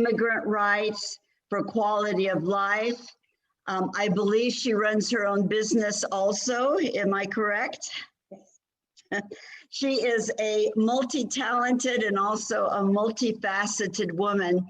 immigrant rights, for quality of life. I believe she runs her own business also. Am I correct? Yes. She is a multi-talented and also a multifaceted woman.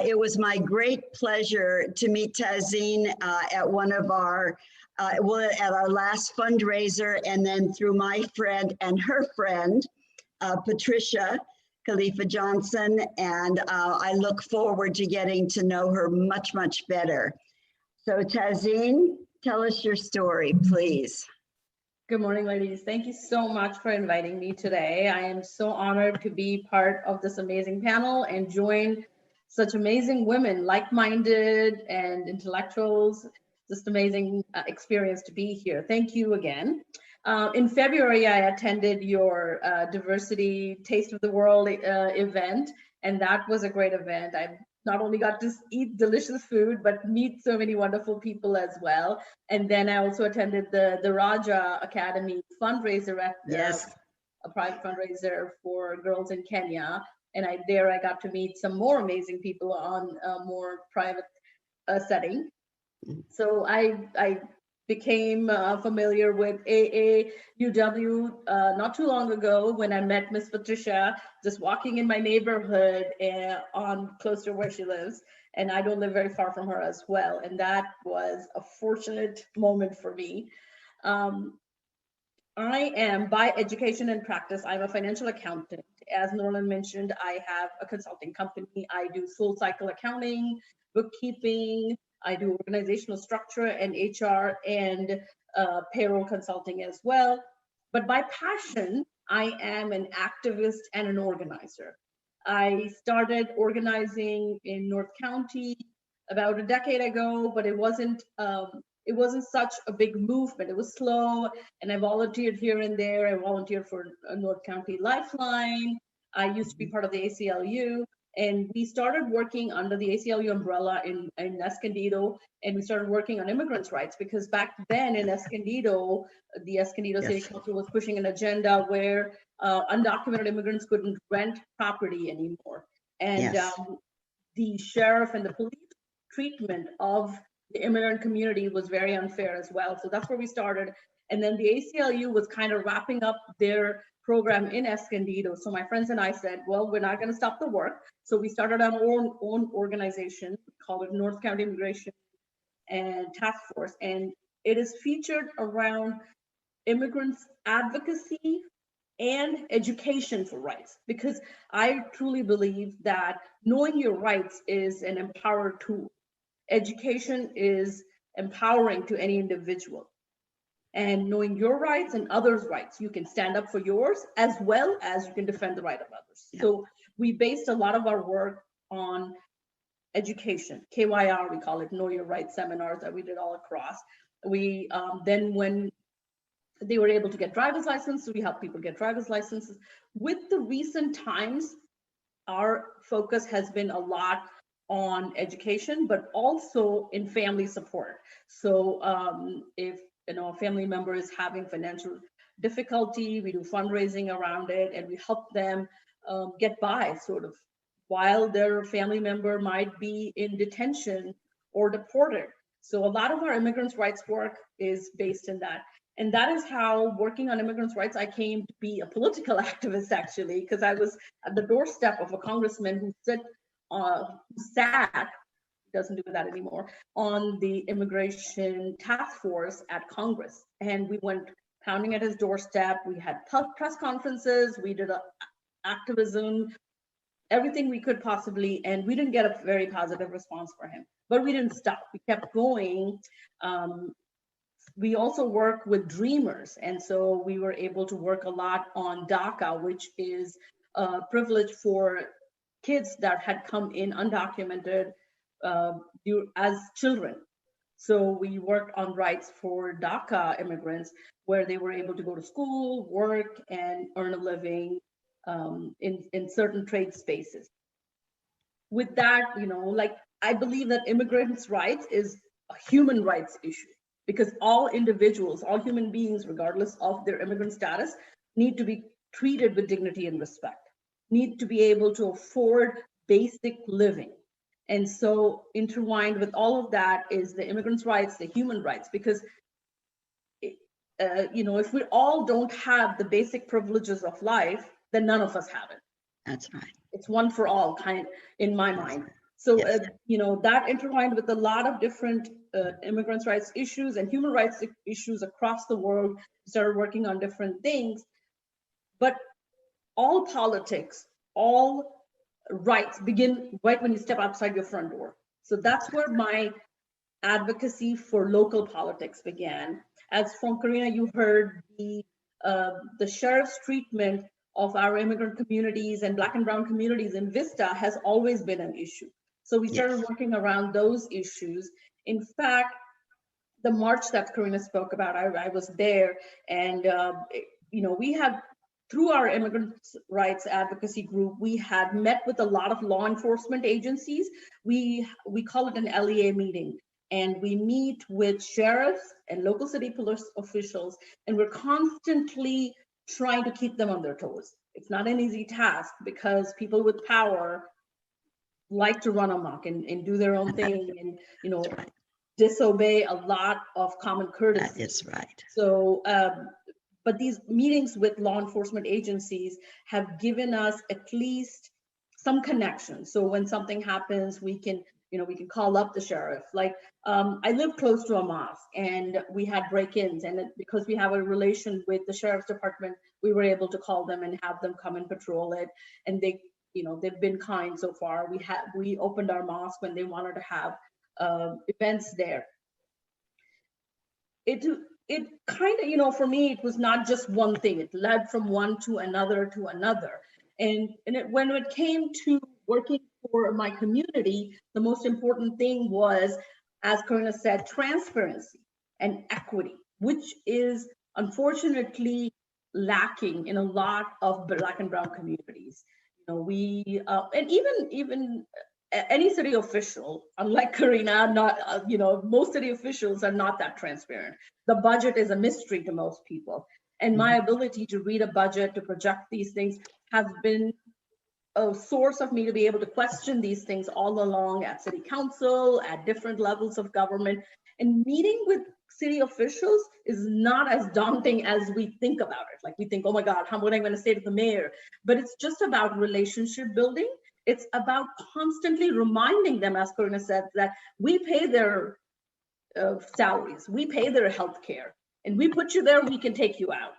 It was my great pleasure to meet Tazeen at one of our, at our last fundraiser, and then through my friend and her friend, Patricia Khalifa Johnson, and I look forward to getting to know her much, much better. So Tazeen, tell us your story, please. Good morning, ladies. Thank you so much for inviting me today. I am so honored to be part of this amazing panel and join such amazing women, like-minded and intellectuals. Just amazing experience to be here. Thank you again. In February, I attended your Diversity Taste of the World event, and that was a great event. I not only got to eat delicious food, but meet so many wonderful people as well. And then I also attended the Raja Academy fundraiser at a private fundraiser for girls in Kenya. And I got to meet some more amazing people on a more private setting. So I became familiar with AAUW not too long ago when I met Miss Patricia, just walking in my neighborhood close to where she lives. And I don't live very far from her as well. And that was a fortunate moment for me. I am, by education and practice, I'm a financial accountant. As Norland mentioned, I have a consulting company. I do full cycle accounting, bookkeeping, I do organizational structure and HR and payroll consulting as well. But by passion, I am an activist and an organizer. I started organizing in North County about a decade ago, but it wasn't such a big movement. It was slow, and I volunteered here and there. I volunteered for North County Lifeline. I used to be part of the ACLU. And we started working under the ACLU umbrella in Escondido, and we started working on immigrants' rights because back then in Escondido, the Escondido City Council was pushing an agenda where undocumented immigrants couldn't rent property anymore. And the sheriff and the police treatment of the immigrant community was very unfair as well. So that's where we started. And then the ACLU was kind of wrapping up their program in Escondido. So my friends and I said, well, we're not going to stop the work. So we started our own organization called it North County Immigration and Task Force. And it is featured around immigrants advocacy and education for rights, because I truly believe that knowing your rights is an empowered tool. Education is empowering to any individual. And knowing your rights and others' rights, you can stand up for yours as well as you can defend the right of others. Yeah. So we based a lot of our work on education, KYR, we call it, Know Your Rights seminars that we did all across. We then when they were able to get driver's licenses, we helped people get driver's licenses. With the recent times, our focus has been a lot on education, but also in family support. So if a family member is having financial difficulty, we do fundraising around it, and we help them get by sort of while their family member might be in detention or deported. So a lot of our immigrants' rights work is based in that. And that is how, working on immigrants' rights, I came to be a political activist, actually, because I was at the doorstep of a congressman who sat, doesn't do that anymore, on the immigration task force at Congress. And we went pounding at his doorstep. We had press conferences, we did activism, everything we could possibly, and we didn't get a very positive response for him. But we didn't stop, we kept going. We also work with dreamers. And so we were able to work a lot on DACA, which is a privilege for kids that had come in undocumented as children. So we worked on rights for DACA immigrants, where they were able to go to school, work, and earn a living in certain trade spaces. With that, I believe that immigrants' rights is a human rights issue, because all individuals, all human beings, regardless of their immigrant status, need to be treated with dignity and respect, need to be able to afford basic living. And so intertwined with all of that is the immigrants' rights, the human rights, because if we all don't have the basic privileges of life, then none of us have it. That's right. It's one for all, in my mind. So, Yes. That intertwined with a lot of different immigrants' rights issues and human rights issues across the world, started working on different things. But all politics, all rights begin right when you step outside your front door. So that's where my advocacy for local politics began. As from Karina, you heard the sheriff's treatment of our immigrant communities and Black and Brown communities in Vista has always been an issue. So we started working around those issues. In fact, the march that Karina spoke about, I was there, and we had, through our immigrant rights advocacy group, we had met with a lot of law enforcement agencies. We call it an LEA meeting, and we meet with sheriffs and local city police officials, and we're constantly trying to keep them on their toes. It's not an easy task because people with power like to run amok and do their own thing, and disobey a lot of common courtesy. That is right. So, but these meetings with law enforcement agencies have given us at least some connection. So when something happens, we can call up the sheriff. Like, I live close to a mosque, and we had break-ins, and because we have a relation with the sheriff's department, we were able to call them and have them come and patrol it. And they've been kind so far. We opened our mosque when they wanted to have events there. It kind of, for me, it was not just one thing. It led from one to another to another. And when it came to working for my community, the most important thing was, as Karina said, transparency and equity, which is unfortunately lacking in a lot of Black and Brown communities. And even any city official, unlike Karina, most city officials are not that transparent. The budget is a mystery to most people. And my ability to read a budget, to project these things, has been a source of me to be able to question these things all along at city council, at different levels of government. And meeting with city officials is not as daunting as we think about it. Like, we think, oh my God, what am I going to say to the mayor? But it's just about relationship building. It's about constantly reminding them, as Karina said, that we pay their salaries, we pay their health care, and we put you there, we can take you out.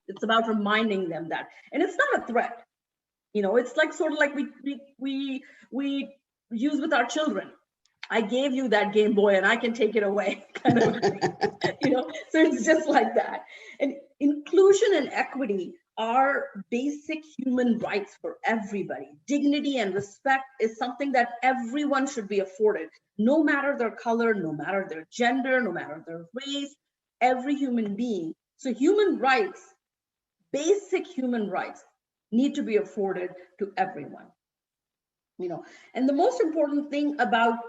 It's about reminding them that. And it's not a threat. It's like sort of like we use with our children. I gave you that Game Boy and I can take it away, kind of thing. So it's just like that. And inclusion and equity are basic human rights for everybody. Dignity and respect is something that everyone should be afforded, no matter their color, no matter their gender, no matter their race, every human being. So human rights, basic human rights, need to be afforded to everyone. And the most important thing about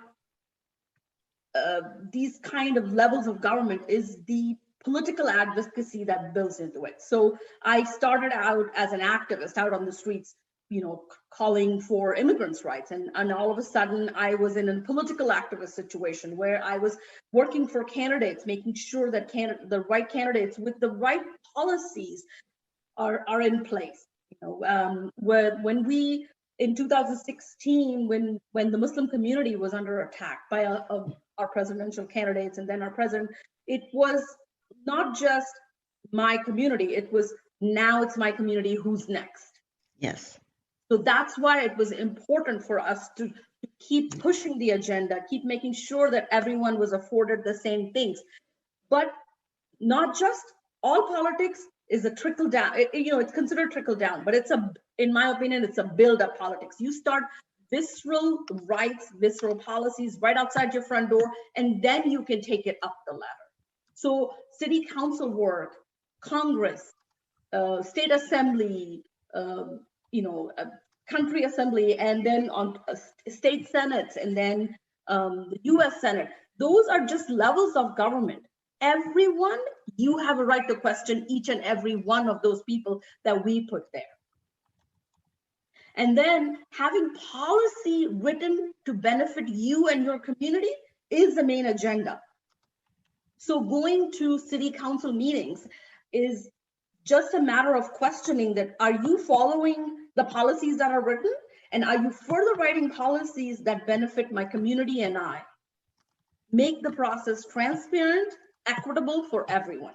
these kind of levels of government is the political advocacy that builds into it. So I started out as an activist out on the streets, calling for immigrants' rights. And all of a sudden I was in a political activist situation where I was working for candidates, making sure that the right candidates with the right policies are in place. When we, in 2016, when the Muslim community was under attack by our presidential candidates and then our president, it was not just my community, it was, now it's my community, who's next? Yes. So that's why it was important for us to keep pushing the agenda, keep making sure that everyone was afforded the same things. But not just all politics is a trickle down, it's considered trickle down, but in my opinion, it's a build up politics. You start visceral rights, visceral policies right outside your front door, and then you can take it up the ladder. So city council work, Congress, state assembly, country assembly, and then on state senates, and then the US Senate, those are just levels of government. Everyone, you have a right to question each and every one of those people that we put there. And then having policy written to benefit you and your community is the main agenda. So going to city council meetings is just a matter of questioning that, are you following the policies that are written? And are you further writing policies that benefit my community and I? Make the process transparent, equitable for everyone.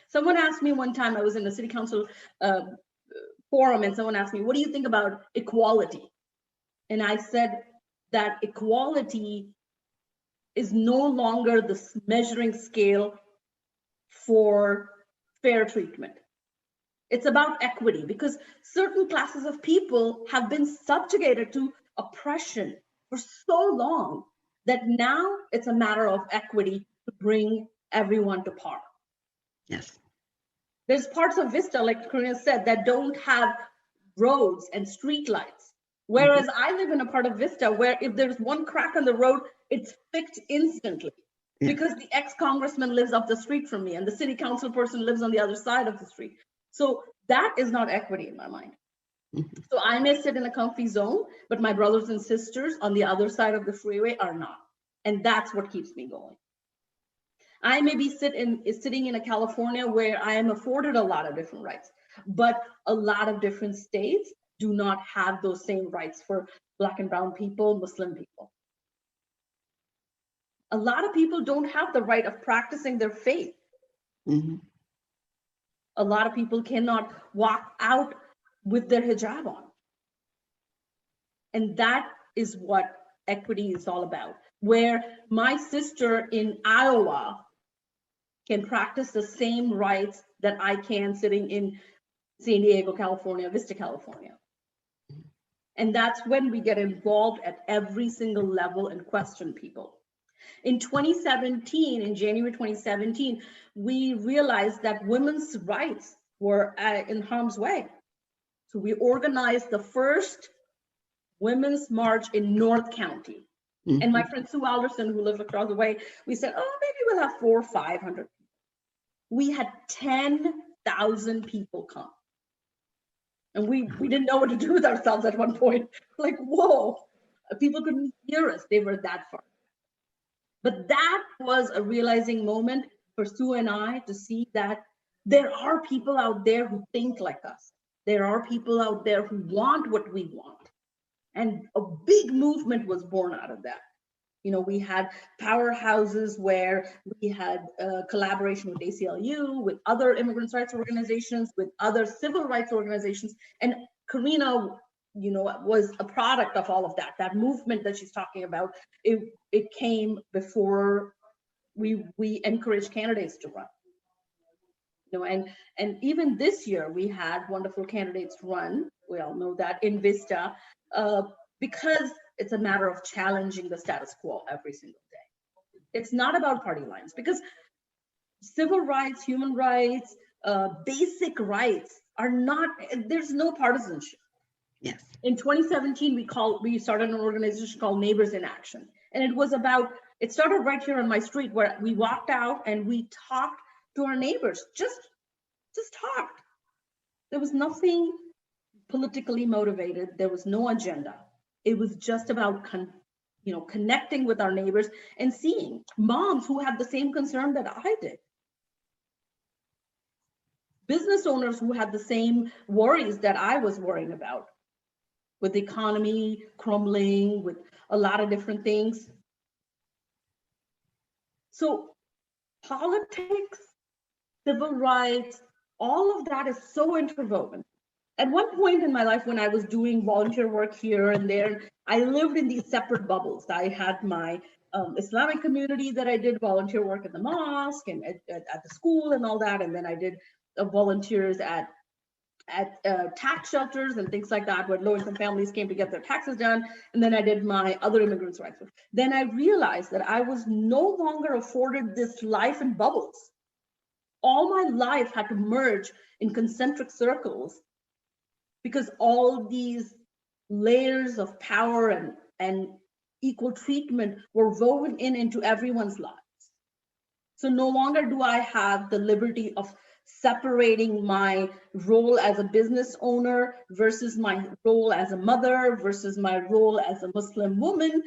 Someone asked me one time, I was in the city council forum, and someone asked me, what do you think about equality? And I said that equality is no longer the measuring scale for fair treatment. It's about equity, because certain classes of people have been subjugated to oppression for so long that now it's a matter of equity to bring everyone to par. Yes. There's parts of Vista, like Karina said, that don't have roads and street lights. Whereas I live in a part of Vista where if there's one crack on the road, it's fixed instantly. Because the ex-congressman lives up the street from me and the city council person lives on the other side of the street. So that is not equity in my mind. So I may sit in a comfy zone, but my brothers and sisters on the other side of the freeway are not. And that's what keeps me going. I may be sitting in a California where I am afforded a lot of different rights, but a lot of different states do not have those same rights for Black and brown people, Muslim people. A lot of people don't have the right of practicing their faith. A lot of people cannot walk out with their hijab on. And that is what equity is all about. Where my sister in Iowa can practice the same rights that I can sitting in San Diego, California, Vista, California. And that's when we get involved at every single level and question people. In 2017, in January 2017, we realized that women's rights were in harm's way. So we organized the first women's march in North County. And my friend Sue Alderson, who lives across the way, we said, oh, maybe we'll have 400 or 500. We had 10,000 people come. And we didn't know what to do with ourselves at one point. Like, whoa, people couldn't hear us. They were that far. But that was a realizing moment for Sue and I to see that there are people out there who think like us. There are people out there who want what we want. And a big movement was born out of that. You know, we had powerhouses where we had collaboration with ACLU, with other immigrants' rights organizations, with other civil rights organizations. And Karina, you know, was a product of all of that. That movement that she's talking about, it came before we encouraged candidates to run. You know, and even this year we had wonderful candidates run. We all know that in Vista, because it's a matter of challenging the status quo every single day. It's not about party lines, because civil rights, human rights, basic rights are not, there's no partisanship. Yes. In 2017, we started an organization called Neighbors in Action. And it was about, it started right here on my street where we walked out and we talked to our neighbors, just talked. There was nothing politically motivated. There was no agenda. It was just about connecting with our neighbors and seeing moms who had the same concern that I did. Business owners who had the same worries that I was worrying about, with the economy crumbling, with a lot of different things. So politics, civil rights, all of that is so interwoven. At one point in my life when I was doing volunteer work here and there, I lived in these separate bubbles. I had my Islamic community that I did volunteer work in the mosque and at the school and all that. And then I did volunteers at tax shelters and things like that, where low-income families came to get their taxes done. And then I did my other immigrants' rights work. Then I realized that I was no longer afforded this life in bubbles. All my life had to merge in concentric circles, because all these layers of power and equal treatment were woven into everyone's lives. So no longer do I have the liberty of separating my role as a business owner versus my role as a mother versus my role as a Muslim woman